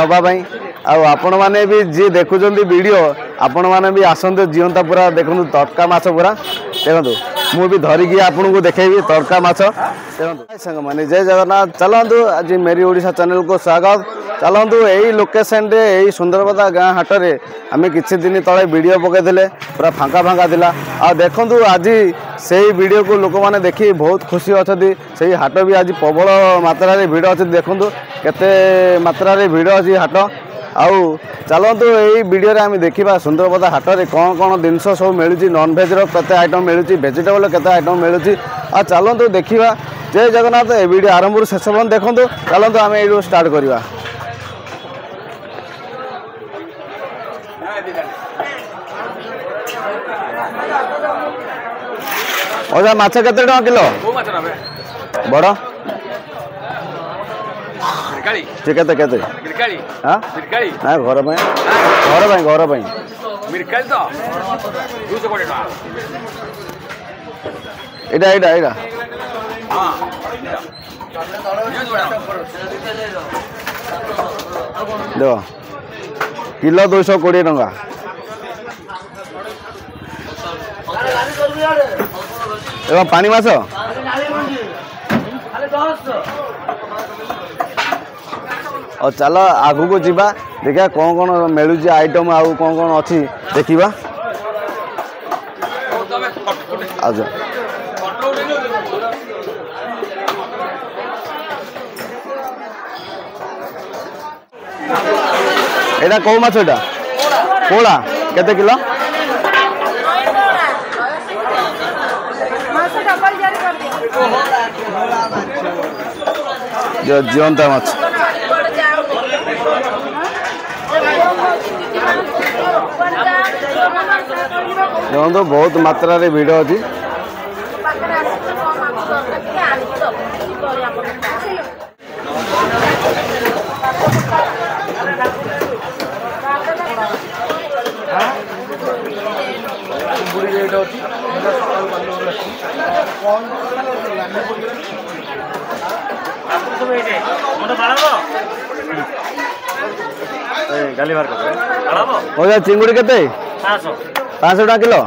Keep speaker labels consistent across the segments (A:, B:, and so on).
A: नापी आपण मैंने भी जी देखुं वीडियो आपण मैंने भी आसतु जीवंता पूरा देखु तटका माछ पूरा देखो मु भी धरिकी आपन को देखेबी तड़का माछ देखो संग मैंने जय जगन्नाथ चलतु आज मेरी ओडिशा चैनल को स्वागत चलतु यही लोकेशन रे यही सुंदरपदा गाँ हाट में आम किसी दिन तले वीडियो पकईले पूरा फांका फांका थिला आ देखु आज से वीडियो को लोक मैंने देखी बहुत खुशी अच्छा से हाट भी आज प्रबल मात्रा भिड़ अच्छी देखु केते मात्रा भिड़ अच्छी हाट आउ चलतु यही वीडियो आम देखा सुंदरपदा हाट में कौन कौन जिनस सब मिलूँ नॉनभेज केते आइटम मिलूँ वेजिटेबल केते आइटम मिलूँ आ चलतु देखा जय जगन्नाथ ए वीडियो आरंभ शेष पर्यटन देखूँ चलतु आम यू स्टार्ट करवा ओजा माछ केते टका किलो बड़ से केते केते हां ना घर पे मिरकाली तो 200 कोटी टका एडा हां दो किलो 220 टका एवं पानी माछ और चल आगू को जीवा देखा कौन कौन मिलूँ आइटम आउ कौन कौन अच्छी देखा आज एटा कौ माछ एटा कोला केते किलो जीवंता माछ देखो बहुत मात्रा रे भिड़ अच्छी चिंगुड़ी केते 500 टका किलो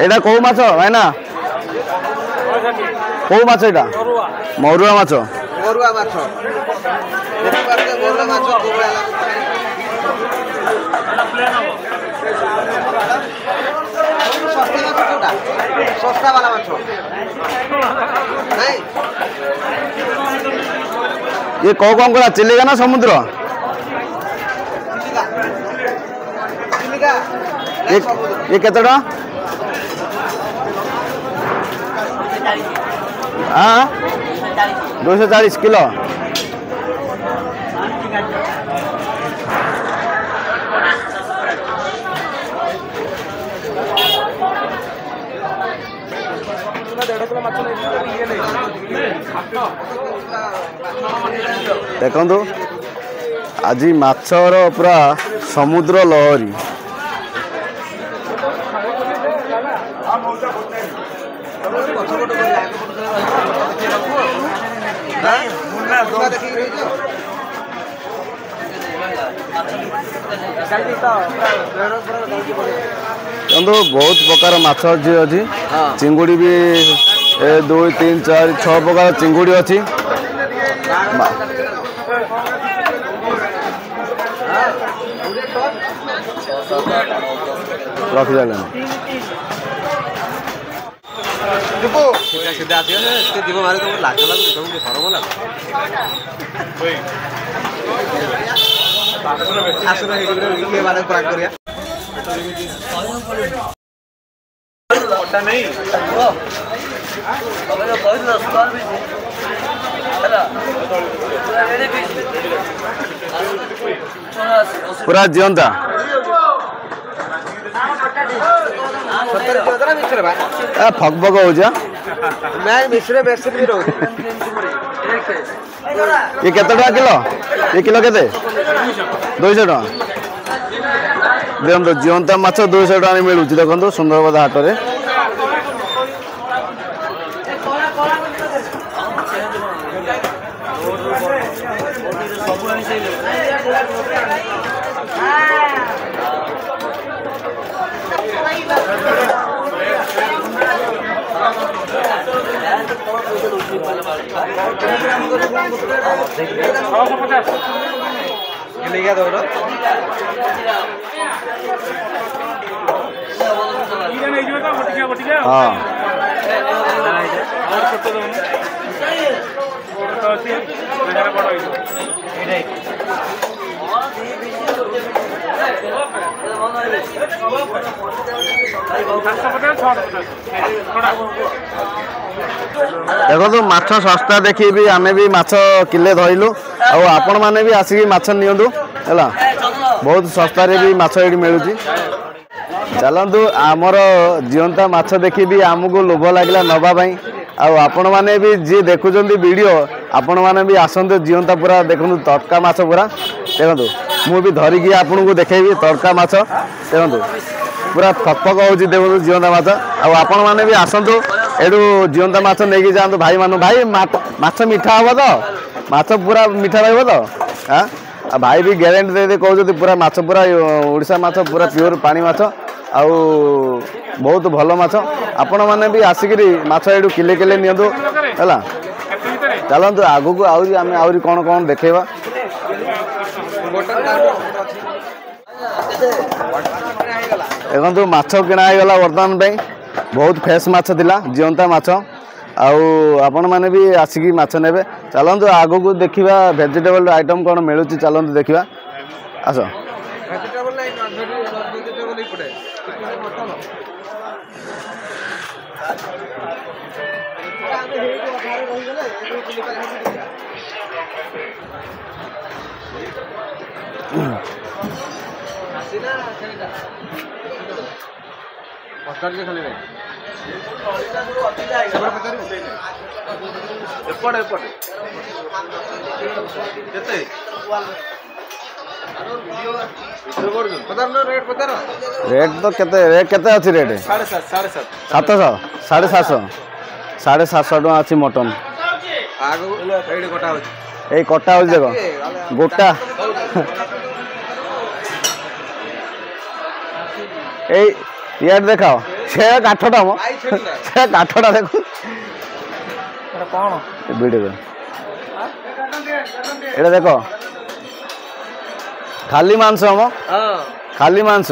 A: एटा कौ माछ भाईना कौ माछ एटा मरुआ माछ सस्ता वाला माछ नहीं ये कौ कौन करा चिलिका ना समुद्र ये केते टका हाँ 240 किलो देखो आज माछर पूरा समुद्र लहरी बहुत प्रकार माछ अच्छी चिंगुड़ी भी 2 3 4 6 प्रकार चिंगुड़ी अच्छी रखी जाना सीधा जीव मारे तुमको लाग लगुच तुमको सरम लग पूरा जीवंता फक फक हो ये केते टका किलो ये किलो केते 200 टका देखो जीवंता माछ 200 टका मिलूँ देखो सुंदरपदा हाट में। देखो तो माछ सस्ता देखी भी आमे भी माछ किले धरलु आपण मैंने भी आसिक माछ नियंतु है बहुत सस्तार भी माछ ये मिलूँ। चलतु आमर जीवंता माछ देखी भी आमको लोभ लगे नवापाई आपण मैंने भी जी देखुं वीडियो आपण मैंने भी आसतु जीवंता पूरा देखु तटका माछ पूरा देखु मुझे धरिकी आपन को देखेबी तड़का माछ देखु पूरा थकपक हो देखो जीवंता माछ आपण मैंने भी आसतु एडू जीवंता माछ नहीं जातु भाई मान भाई माछ मीठा हम तो माछ पूरा मीठा रही तो हाँ भाई भी ग्यारंटी दे दे कहते पूरा माछ पूरा ओडिशा माछ पूरा प्योर पानी माछ आउ बहुत भल माछ आपण मैंने भी आसिक माछ एडू किले किले नियंतु है चलतु आगू को आउरी कौन कौन देखा देखो माछ किणा गला बर्तमान बहुत फ्रेश माछ थिला जीवंता माछ आपण मैंने भी आसिक माछ नेबे। चलतु आगू को देखा वेजिटेबल आइटम कौन मिलूँ चलतु देखा आस रेट तो केते अच्छी रेट 700 750 टका अच्छी मटन ये कटा हो देख गोटा ये देखाओ से काठटा मो से काठटा देखो वीडियो ये देखो खाली मांस हम खाली मांस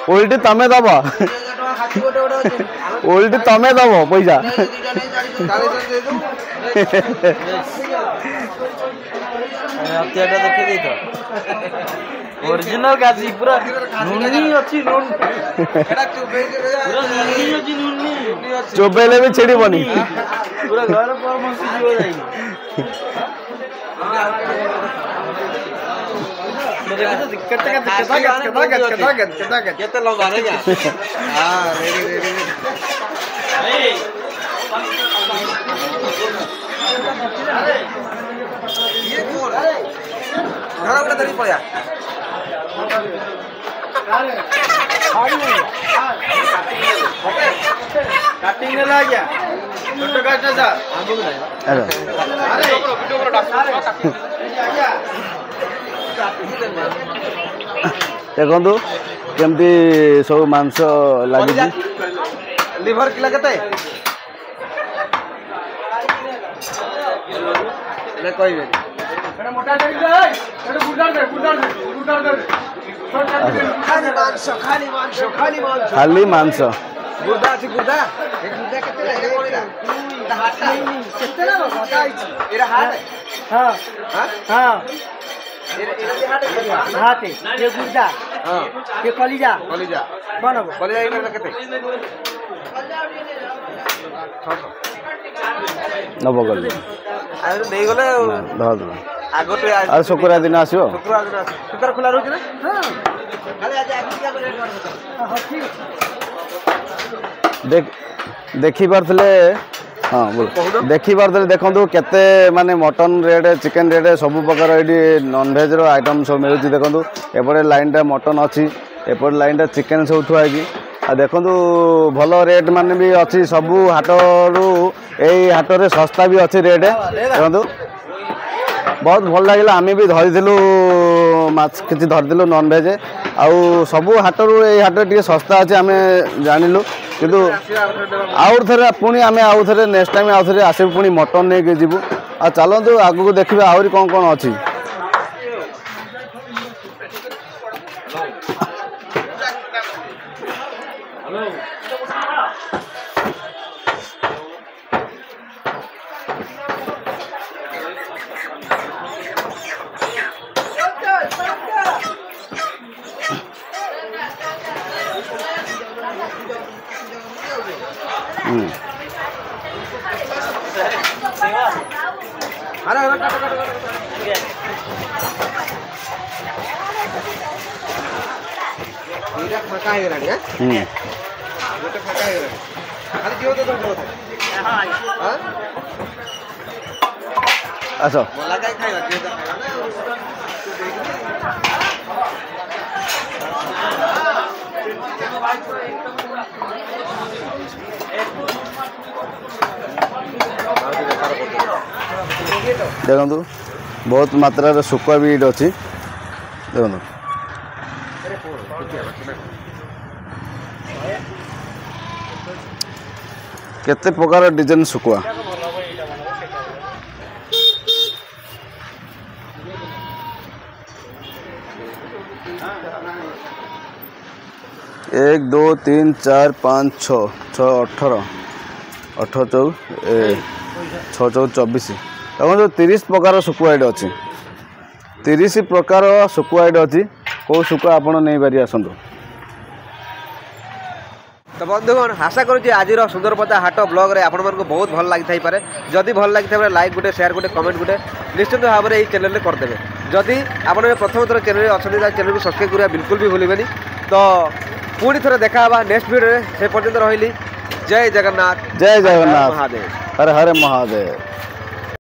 A: उल्टी तमें दब उल्टी तमें दब पैसा
B: ओरिजिनल गाजी पूरा नुनी अछि नुन पूरा नुनी अछि नुनी
A: चोबेले भी छिड़ी बनी
B: पूरा घर पर मसी जीव जाई केते लगा रे या हां रेडी ये कौन घर उड़ा धरी पड़ा काटिंग ले गया छोटा काटना था आगो में अरे वीडियो को डाक
A: देखो केमती सब मांस लगी
B: लिवर किला केते ले कहबे एटा मोटा दे एटा गुडार दे
A: खाली मांस
B: गुर्दा अछि गुर्दा ए गुर्दा केते ले एटा हाथ केते ना मोटा अछि एरा हाथ हां हां एरा हाथ ये गुर्दा हां ये कलिजा बनब कलिजा एटा केते
A: नबगल
B: आ देई गले
A: धर
B: आगोटे
A: आ शुक्रवार दिन आसियो
B: शुक्रवार दिन आसियो शुक्रवार खुला रहउछ ना हां खाली आज आगि क्या रेट कर हां ठीक
A: देखी पारे हाँ बोल देखी पारे देखो केते माने मटन रेट चिकेन रेट सब प्रकार ये नॉनभेज रो आइटम सब मिलूँ देखो एपटे लाइन टा मटन अच्छी एपटे लाइन टा चिकेन सब थुआ आ देखो भल रेट माने भी अच्छी सबू हाट रू यही हाट रे सस्ता भी अच्छी रेट देखो बहुत भल लगे आम भी धरीलु माछ कि धरीलु नॉनभेज आउ सबू हाट रू ये हाट टे सस्ता अच्छे आम जानिलु किंतु आउ थे पुणी आम आउ थे नेक्स्ट टाइम आउ थे आसबू पुणी मटन नहीं जीवु आ चलतु आगू देखिए आहरी कौन कौन अच्छी
B: फाका है रानी है गोटे फाका है रानी खाली जीव तो तुम हां
A: आसो
B: मला काय खायला जीव तो खायला
A: देखु बहुत मात्रा शुखुआ भी ये अच्छी देखो केते प्रकार डिजाइन शुखुआ एक दो तीन चार पाँच छः छः 18 18 चौ 6 चौ 24 देखो 30 प्रकार शुखुआ ये अच्छी 30 प्रकार शुखुआ ये अच्छी कौ शुखुआ आप नहीं पारि आसतु
B: तो बंधुगण आशा करुँच आज सुंदरपदा हाट ब्लॉग रे आपण मानक बहुत भल लगी पारे जदि भल लगी लाइक गोटे शेयर गोटे कमेंट गोटे निश्चित भाव में चैनल करदे जदि आप प्रथम थर चैनल अच्छा चैनल को सब्सक्राइब करा बिल्कुल भी भूलें तो पुणी थे देखा नेक्स्ट वीडियो से पर्यंत रही जय जगन्नाथ
A: जय जगन्नाथ
B: महादेव
A: हर हर महादेव।